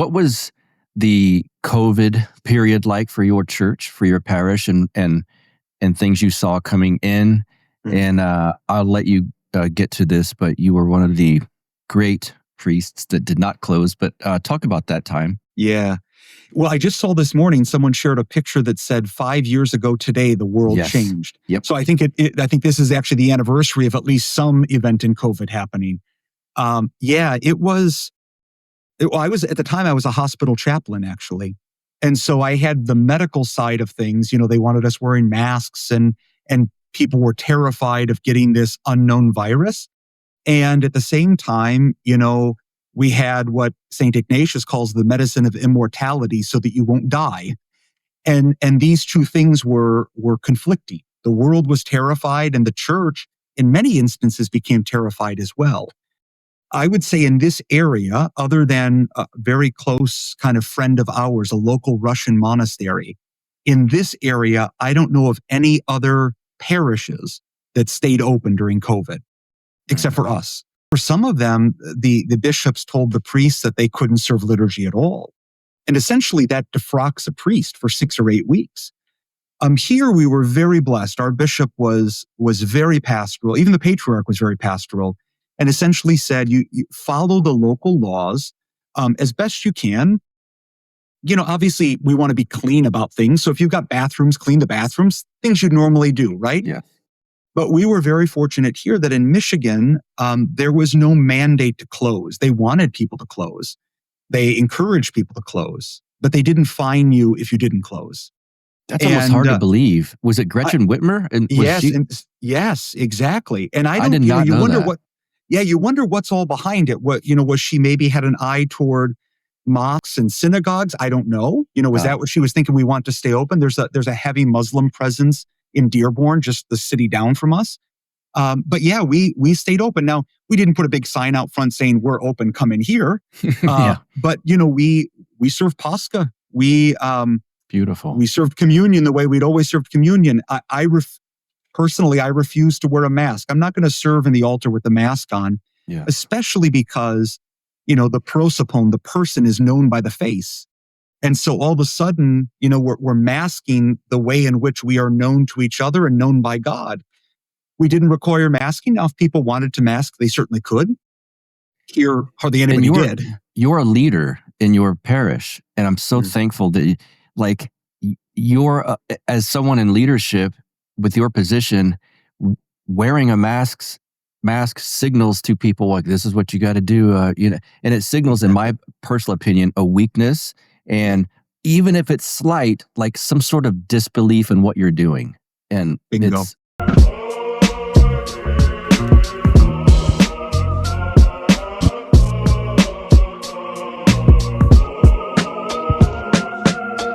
What was the COVID period like for your church, for your parish, and things you saw coming in? And I'll let you get to this, but you were one of the great priests that did not close. But talk about that time. Yeah. Well, I just saw this morning someone shared a picture that said 5 years ago today the world changed. Yep. So I think I think this is actually the anniversary of at least some event in COVID happening. It was. I was at the time I was a hospital chaplain actually, and so I had the medical side of things. They wanted us wearing masks, and people were terrified of getting this unknown virus. And at the same time, we had what St. Ignatius calls the medicine of immortality, so that you won't die. And these two things were conflicting. The world was terrified, and the church, in many instances, became terrified as well. I would say in this area, other than a very close kind of friend of ours, a local Russian monastery, in this area, I don't know of any other parishes that stayed open during COVID, except for us. For some of them, the bishops told the priests that they couldn't serve liturgy at all. And essentially that defrocks a priest for 6 or 8 weeks. Here we were very blessed. Our bishop was very pastoral. Even the patriarch was very pastoral, and essentially said, you follow the local laws as best you can. Obviously we want to be clean about things. So if you've got bathrooms, clean the bathrooms, things you'd normally do, right? Yeah. But we were very fortunate here that in Michigan, there was no mandate to close. They wanted people to close. They encouraged people to close, but they didn't fine you if you didn't close. That's almost hard to believe. Was it Gretchen Whitmer? And yes, exactly. And I did not know that. You wonder what's all behind it. Was she maybe had an eye toward mosques and synagogues? I don't know. Was that what she was thinking? We want to stay open. There's a heavy Muslim presence in Dearborn, just the city down from us. But yeah, we stayed open. Now, we didn't put a big sign out front saying we're open, come in here. But we served Pascha. Beautiful. We served communion the way we'd always served communion. Personally, I refuse to wear a mask. I'm not going to serve in the altar with the mask on, especially because, the prosopon, the person, is known by the face. And so all of a sudden, we're masking the way in which we are known to each other and known by God. We didn't require masking. Now, if people wanted to mask, they certainly could. Here, hardly anybody did. You're a leader in your parish, and I'm so thankful that, you're as someone in leadership with your position, wearing a mask signals to people like this is what you got to do. And it signals, in my personal opinion, a weakness. And even if it's slight, like some sort of disbelief in what you're doing. And Bingo.